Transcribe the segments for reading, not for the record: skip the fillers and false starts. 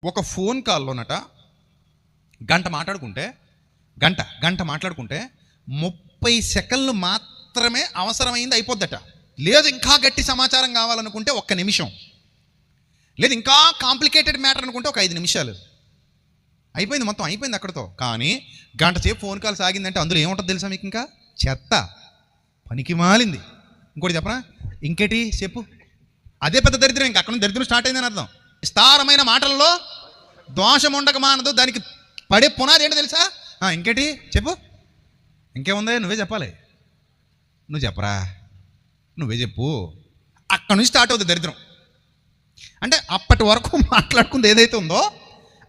ఒక ఫోన్ కాల్లోనట గంట మాట్లాడుకుంటే 30 సెకండ్లు మాత్రమే అవసరమైంది, అయిపోద్దట. లేదు ఇంకా గట్టి సమాచారం కావాలనుకుంటే 1 నిమిషం, లేదు ఇంకా కాంప్లికేటెడ్ మ్యాటర్ అనుకుంటే ఒక 5 నిమిషాలు. అయిపోయింది, మొత్తం అయిపోయింది అక్కడితో. కానీ గంట సేపు ఫోన్ కాల్ సాగిందంటే అందులో ఏముంటుంది తెలుసా మీకు? ఇంకా చెత్త, పనికి మాలింది. ఇంకోటి చెప్పనా? ఇంకేటి చెప్పు, అదే పెద్ద దరిద్రం. ఇంకా అక్కడ దరిద్రం స్టార్ట్ అయిందని అర్థం. విస్తారమైన మాటల్లో దోషం ఉండక మానదు, దానికి పడే పునాది ఏంటో తెలుసా? ఇంకేటి చెప్పు, ఇంకేముంది, నువ్వే చెప్పాలి. నువ్వు చెప్పరా, నువ్వే చెప్పు. అక్కడ నుంచి స్టార్ట్ అవుతుంది దరిద్రం. అంటే అప్పటి వరకు మాట్లాడుకుంది ఏదైతే ఉందో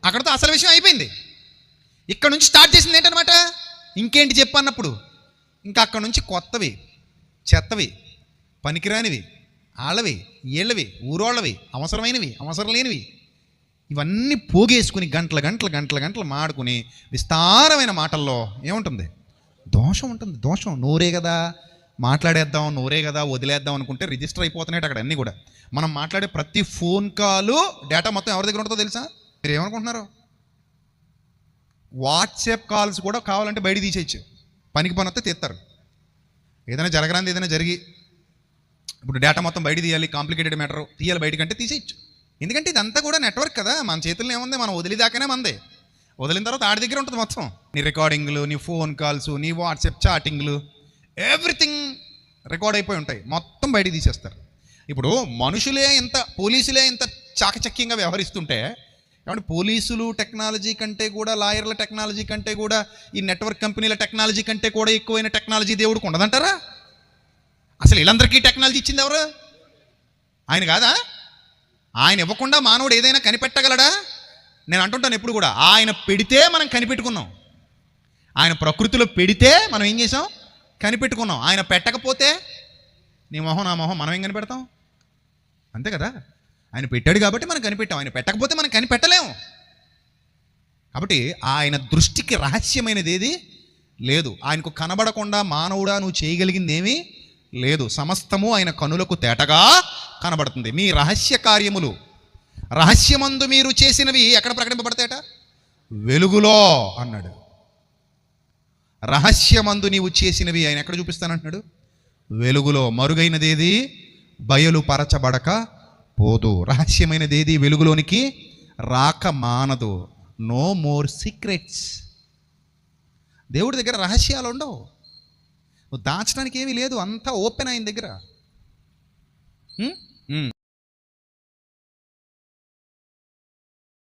అక్కడితో అసలు విషయం అయిపోయింది. ఇక్కడ నుంచి స్టార్ట్ చేసింది ఏంటనమాట, ఇంకేంటి చెప్పు అన్నప్పుడు ఇంకా అక్కడ నుంచి కొత్తవి, చెత్తవి, పనికిరానివి, ఆళ్ళవి, ఏళ్ళవి, ఊరోళ్ళవి, అవసరమైనవి, అవసరం లేనివి, ఇవన్నీ పోగేసుకుని గంటలు మాడుకుని విస్తారమైన మాటల్లో ఏముంటుంది? దోషం ఉంటుంది. దోషం. నోరే కదా మాట్లాడేద్దాం, నోరే కదా వదిలేద్దాం అనుకుంటే రిజిస్టర్ అయిపోతున్నాయి అక్కడ అన్నీ కూడా. మనం మాట్లాడే ప్రతి ఫోన్ కాలు డేటా మొత్తం ఎవరి దగ్గర ఉంటుందో తెలుసా? మీరు ఏమనుకుంటున్నారు? వాట్సాప్ కాల్స్ కూడా కావాలంటే బయట తీసేయచ్చు, పనికి పని వస్తే తీస్తారు. ఏదైనా జరగరాంది ఏదైనా జరిగి ఇప్పుడు డేటా మొత్తం బయట తీయాలి, కాంప్లికేటెడ్ మ్యాటర్ తీయాలి బయటకంటే తీసేయచ్చు. ఎందుకంటే ఇదంతా కూడా నెట్వర్క్ కదా, మన చేతుల్లో ఏముంది? మనం వదిలేదాకానే మందే, వదిలిన తర్వాత ఆడి దగ్గర ఉంటుంది మొత్తం. నీ రికార్డింగ్లు, నీ ఫోన్ కాల్స్, నీ వాట్సాప్ చాటింగ్లు, ఎవ్రీథింగ్ రికార్డ్ అయిపోయి ఉంటాయి, మొత్తం బయట తీసేస్తారు. ఇప్పుడు మనుషులే ఇంత, పోలీసులే ఇంత చాకచక్యంగా వ్యవహరిస్తుంటే కాబట్టి పోలీసులు టెక్నాలజీ కంటే కూడా, లాయర్ల టెక్నాలజీ కంటే కూడా, ఈ నెట్వర్క్ కంపెనీల టెక్నాలజీ కంటే కూడా ఎక్కువైన టెక్నాలజీ దేవుడికి ఉండదంటారా? అసలు వీళ్ళందరికీ టెక్నాలజీ ఇచ్చింది ఎవరు? ఆయన కాదా? ఆయన ఇవ్వకుండా మానవుడు ఏదైనా కనిపెట్టగలడా? నేను అంటుంటాను ఎప్పుడు కూడా, ఆయన పెడితే మనం కనిపెట్టుకున్నాం. ఆయన ప్రకృతిలో పెడితే మనం ఏం చేసాం? కనిపెట్టుకున్నాం. ఆయన పెట్టకపోతే నీ మొహం నా మొహం మనం ఏం కనిపెడతాం? అంతే కదా. ఆయన పెట్టాడు కాబట్టి మనం కనిపెట్టాం, ఆయన పెట్టకపోతే మనం కనిపెట్టలేము. కాబట్టి ఆయన దృష్టికి రహస్యమైనది ఏది లేదు. ఆయనకు కనబడకుండా మానవుడా నువ్వు చేయగలిగింది ఏమీ లేదు. సమస్తము ఆయన కనులకు తేటగా కనబడుతుంది. మీ రహస్య కార్యములు, రహస్యమందు మీరు చేసినవి ఎక్కడ ప్రకటింపబడతాయట? వెలుగులో అన్నాడు. రహస్యమందు నీవు చేసినవి ఆయన ఎక్కడ చూపిస్తానంటున్నాడు? వెలుగులో. మరుగైనదేది బయలుపరచబడక పోదు. రహస్యమైనదేది వెలుగులోనికి రాక మానదు. No more secrets. దేవుడి దగ్గర రహస్యాలు ఉండవు, నువ్వు దాచడానికి ఏమీ లేదు, అంతా ఓపెన్ అయిన దగ్గర.